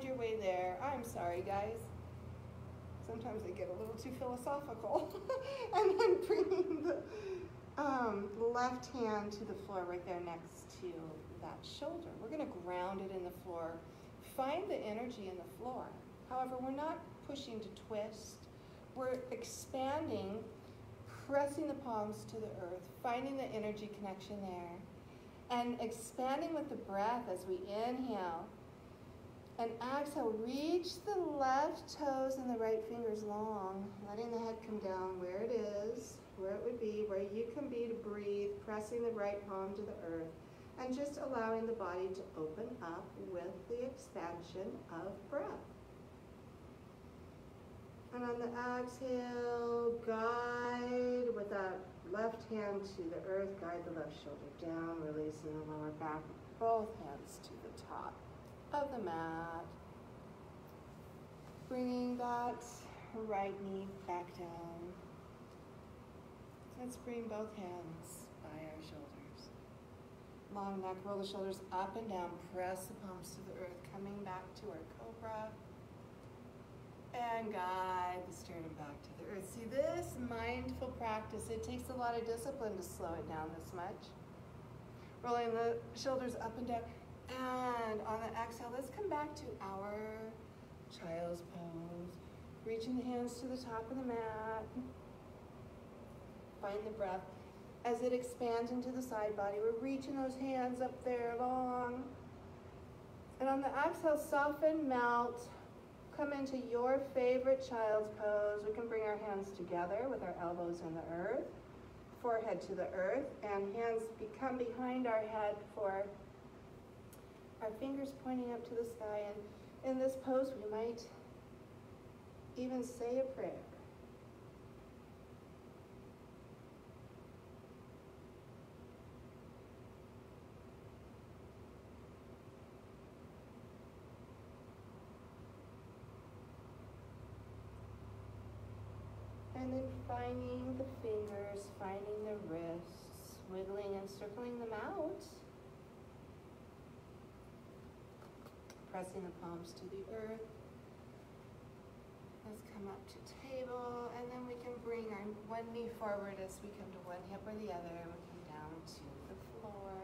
your way there. I'm sorry, guys. Sometimes I get a little too philosophical. And then bringing the left hand to the floor right there next to that shoulder. We're gonna ground it in the floor. Find the energy in the floor. However, we're not pushing to twist. We're expanding, pressing the palms to the earth, finding the energy connection there, and expanding with the breath as we inhale. And exhale, reach the left toes and the right fingers long, letting the head come down where it is, where it would be, where you can be to breathe, pressing the right palm to the earth, and just allowing the body to open up with the expansion of breath. And on the exhale, guide with that left hand to the earth, guide the left shoulder down, releasing the lower back, both hands to the top of the mat. Bringing that right knee back down. Let's bring both hands by our shoulders. Long neck, roll the shoulders up and down, press the palms to the earth, coming back to our cobra. And guide the sternum back to the earth. See, this mindful practice, it takes a lot of discipline to slow it down this much. Rolling the shoulders up and down. And on the exhale, let's come back to our child's pose. Reaching the hands to the top of the mat. Find the breath. As it expands into the side body, we're reaching those hands up there long. And on the exhale, soften, melt. Come into your favorite child's pose. We can bring our hands together with our elbows in the earth, forehead to the earth, and hands come behind our head for our fingers pointing up to the sky. And in this pose, we might even say a prayer. And then finding the fingers, finding the wrists, wiggling and circling them out. Pressing the palms to the earth. Let's come up to table, and then we can bring our one knee forward as we come to one hip or the other, and we come down to the floor.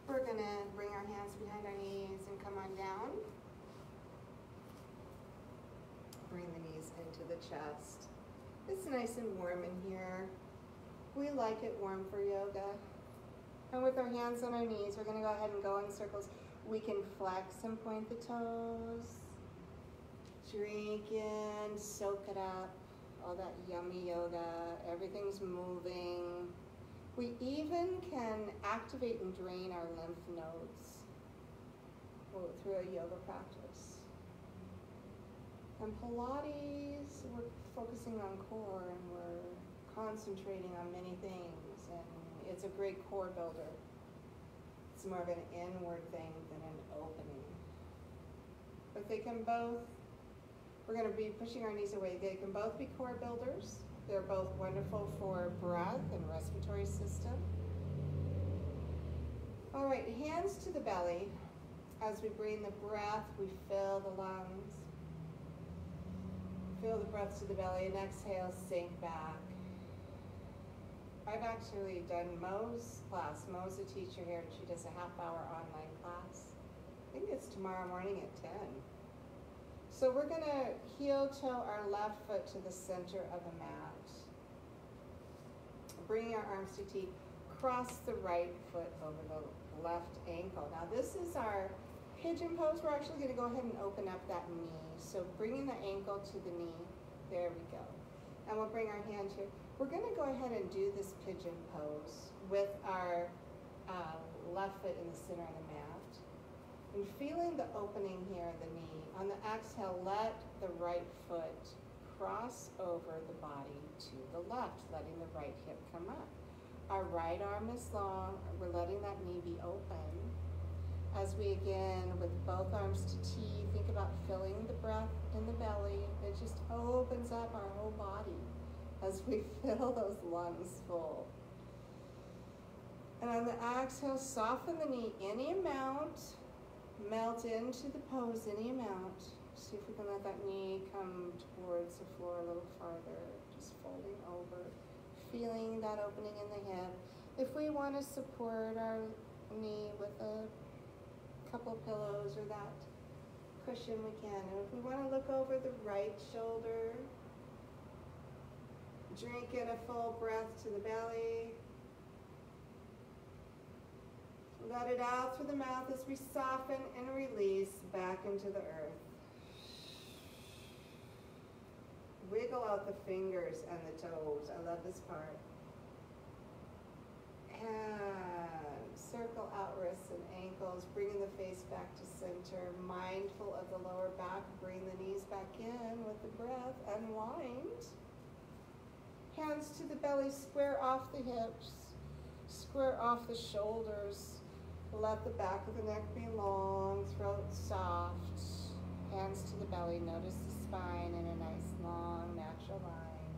We're gonna bring our hands behind our knees and come on down. Bring the knees into the chest. It's nice and warm in here. We like it warm for yoga. And with our hands on our knees, we're going to go ahead and go in circles. We can flex and point the toes. Drink in, soak it up. All that yummy yoga. Everything's moving. We even can activate and drain our lymph nodes through a yoga practice. And Pilates, we're focusing on core and we're concentrating on many things, and it's a great core builder. It's more of an inward thing than an opening. But they can both, we're going to be pushing our knees away. They can both be core builders. They're both wonderful for breath and respiratory system. All right, hands to the belly. As we breathe in the breath, we fill the lungs. Fill the breath to the belly, and exhale, sink back. I've actually done Mo's class. Mo's a teacher here, and she does a half-hour online class. I think it's tomorrow morning at 10. So we're going to heel-toe our left foot to the center of the mat. Bringing our arms to teeth. Cross the right foot over the left ankle. Now this is our pigeon pose. We're actually going to go ahead and open up that knee. So bringing the ankle to the knee. There we go. And we'll bring our hand here. We're going to go ahead and do this pigeon pose with our left foot in the center of the mat. And feeling the opening here of the knee. On the exhale, let the right foot cross over the body to the left, letting the right hip come up. Our right arm is long. We're letting that knee be open. As we, again, with both arms to T, think about filling the breath in the belly. It just opens up our whole body as we fill those lungs full. And on the exhale, soften the knee any amount. Melt into the pose any amount. See if we can let that knee come towards the floor a little farther. Just folding over. Feeling that opening in the hip. If we want to support our knee with a couple pillows or that cushion, we can. And if we want to look over the right shoulder, drink in a full breath to the belly. Let it out through the mouth as we soften and release back into the earth. Wiggle out the fingers and the toes. I love this part. And circle out wrists and ankles, bringing the face back to center, mindful of the lower back. Bring the knees back in with the breath. Unwind. Hands to the belly, square off the hips, square off the shoulders. Let the back of the neck be long, throat soft. Hands to the belly, notice the spine in a nice long natural line.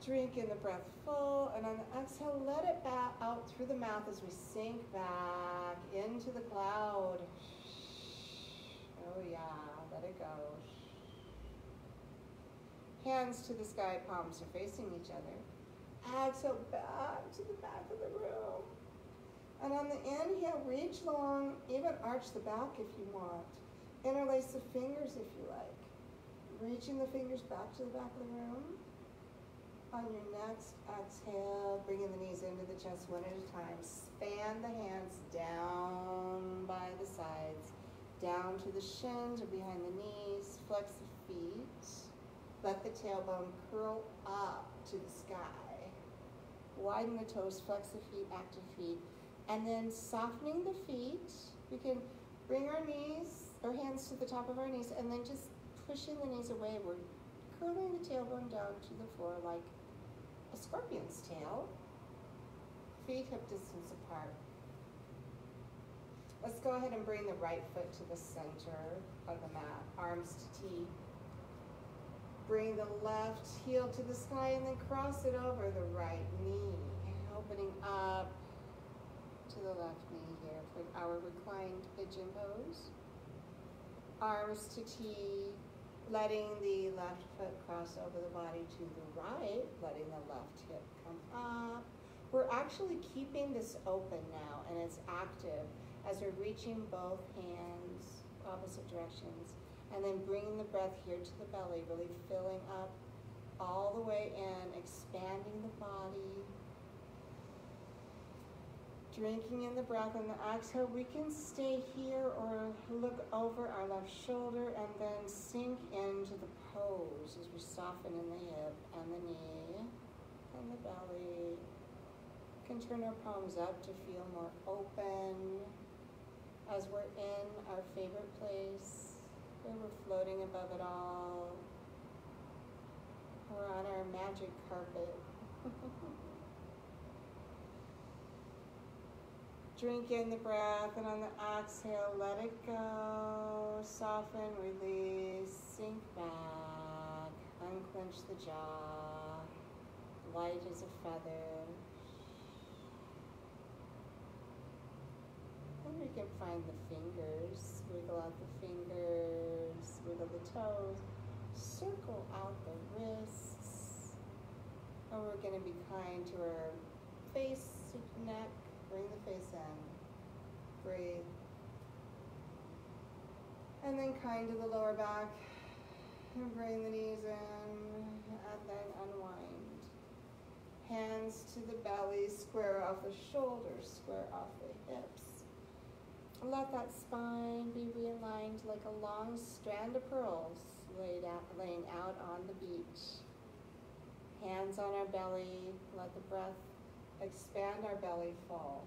Drink in the breath full, and on the exhale, let it back out through the mouth as we sink back into the cloud. Oh yeah, let it go. Hands to the sky, palms are facing each other. Exhale back to the back of the room. And on the inhale, reach long, even arch the back if you want. Interlace the fingers if you like. Reaching the fingers back to the back of the room. On your next exhale, bringing the knees into the chest one at a time. Span the hands down by the sides, down to the shins or behind the knees. Flex the feet. Let the tailbone curl up to the sky. Widen the toes, flex the feet, active feet. And then softening the feet, we can bring our knees, our hands to the top of our knees, and then just pushing the knees away. We're curling the tailbone down to the floor like a scorpion's tail. Feet hip distance apart. Let's go ahead and bring the right foot to the center of the mat, arms to T. Bring the left heel to the sky and then cross it over the right knee. Opening up to the left knee here for our reclined pigeon pose. Arms to T, letting the left foot cross over the body to the right, letting the left hip come up. We're actually keeping this open now, and it's active as we're reaching both hands opposite directions. And then bringing the breath here to the belly, really filling up all the way in, expanding the body. Drinking in the breath on the exhale. We can stay here or look over our left shoulder and then sink into the pose as we soften in the hip and the knee and the belly. We can turn our palms up to feel more open as we're in our favorite place, where we're floating above it all. We're on our magic carpet. Drink in the breath, and on the exhale, let it go. Soften, release, sink back, unclench the jaw, light as a feather. And we can find the fingers, wiggle out the fingers, wiggle the toes, circle out the wrists. And we're going to be kind to our face, neck. Bring the face in. Breathe. And then kind to the lower back. And bring the knees in. And then unwind. Hands to the belly. Square off the shoulders. Square off the hips. Let that spine be realigned like a long strand of pearls laying out on the beach. Hands on our belly. Let the breath expand our belly full.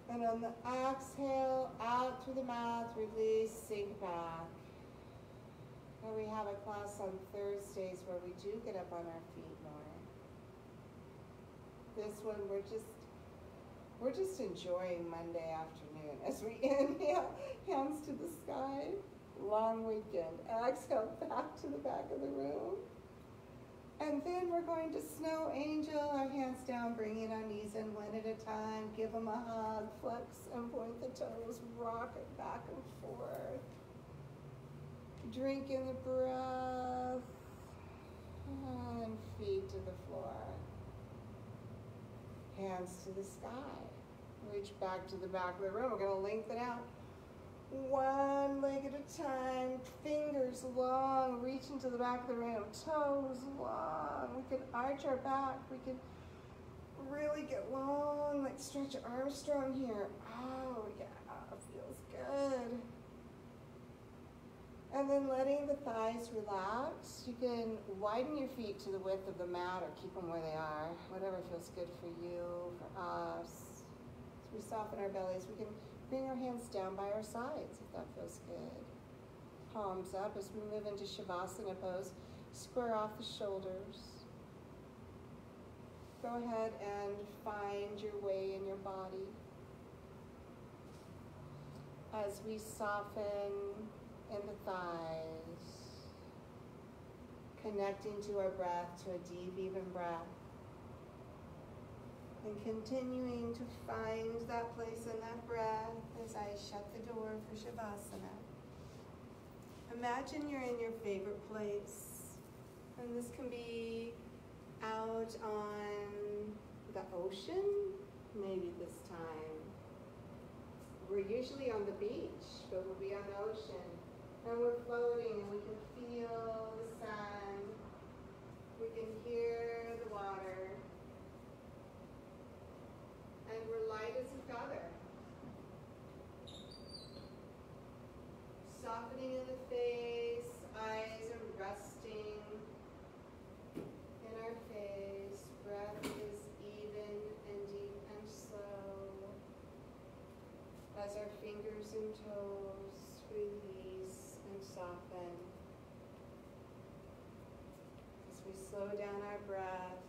And on the exhale, out through the mouth, release, sink back. And we have a class on Thursdays where we do get up on our feet more. This one, we're just enjoying Monday afternoon as we inhale, hands to the sky, long weekend. Exhale, back to the back of the room. And then we're going to snow angel, our hands down, bringing our knees in one at a time. Give them a hug, flex and point the toes, rock it back and forth. Drink in the breath, and feet to the floor. Hands to the sky. Reach back to the back of the room. We're going to lengthen out. One leg at a time, fingers long, reach into the back of the room, toes long. We can arch our back. We can really get long, like stretch Armstrong here. Oh yeah, it feels good. And then letting the thighs relax. You can widen your feet to the width of the mat or keep them where they are, whatever feels good for you, for us. As we soften our bellies, we can bring our hands down by our sides if that feels good. Palms up as we move into Shavasana Pose. Square off the shoulders. Go ahead and find your way in your body. As we soften in the thighs, connecting to our breath, to a deep, even breath. And continuing to find that place in that breath as I shut the door for Shavasana. Imagine you're in your favorite place. And this can be out on the ocean, maybe this time. We're usually on the beach, but we'll be on the ocean. And we're floating and we can feel the sun. We can hear the water. And we're light as a feather. Softening in the face, eyes are resting in our face. Breath is even and deep and slow. As our fingers and toes release and soften. As we slow down our breath.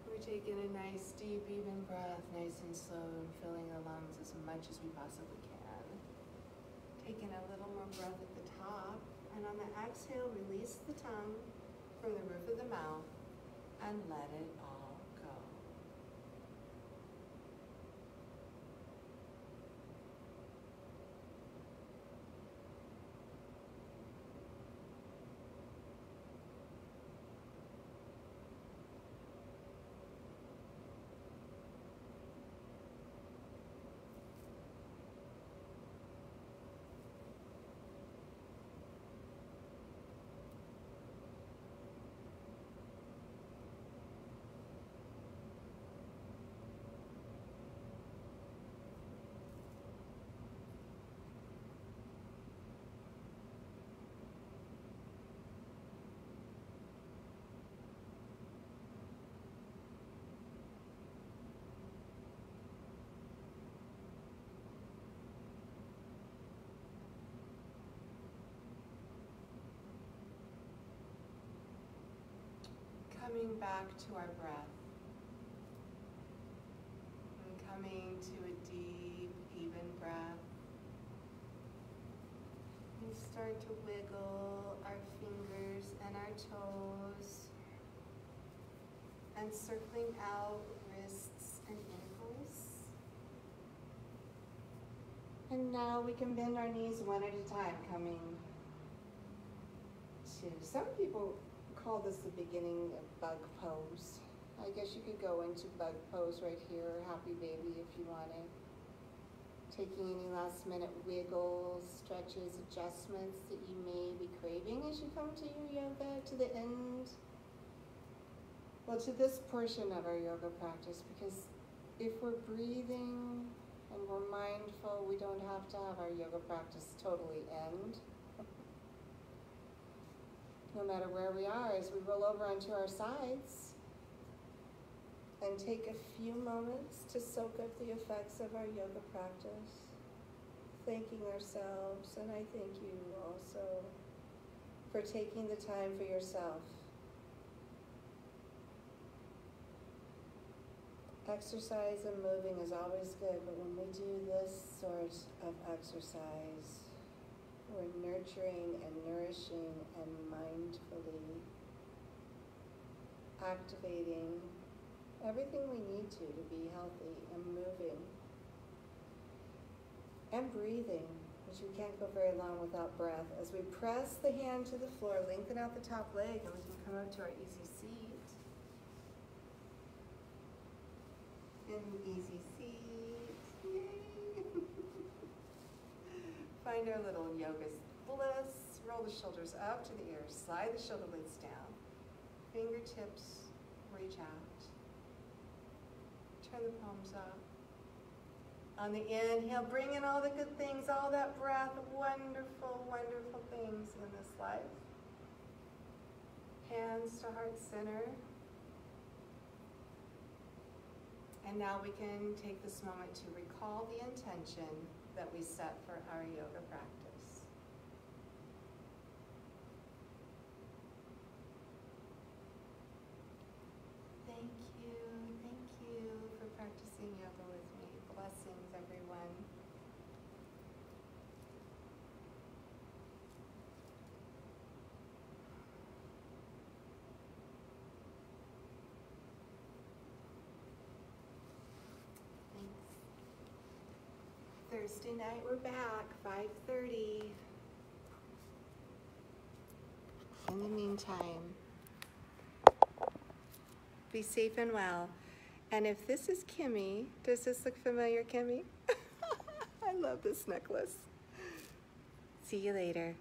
We're taking a nice, deep, even breath, nice and slow, and filling the lungs as much as we possibly can. Taking a little more breath at the top, and on the exhale, release the tongue from the roof of the mouth and let it all go. coming back to our breath. And coming to a deep, even breath. We start to wiggle our fingers and our toes. And circling out wrists and ankles. And now we can bend our knees one at a time, coming to, some people call this the beginning of bug pose. I guess you could go into bug pose right here, or happy baby if you wanted. Taking any last minute wiggles, stretches, adjustments that you may be craving as you come to your yoga, to the end. Well, to this portion of our yoga practice, because if we're breathing and we're mindful, we don't have to have our yoga practice totally end. No matter where we are, as we roll over onto our sides and take a few moments to soak up the effects of our yoga practice, thanking ourselves, and I thank you also for taking the time for yourself. Exercise and moving is always good, but when we do this sort of exercise, we're nurturing and nourishing and mindfully activating everything we need to be healthy and moving and breathing, which we can't go very long without breath. As we press the hand to the floor, lengthen out the top leg, and we can come up to our easy seat. In easy seat, yay! Find our little yoga bliss. Roll the shoulders up to the ears. Slide the shoulder blades down. Fingertips reach out. Turn the palms up. On the inhale, bring in all the good things, all that breath, wonderful, wonderful things in this life. Hands to heart center. And now we can take this moment to recall the intention that we set for our yoga practice. Thank you for practicing yoga with me. Blessings, everyone. Thursday night, we're back, 5:30. In the meantime, be safe and well. And if this is Kimmy, does this look familiar, Kimmy? I love this necklace. See you later.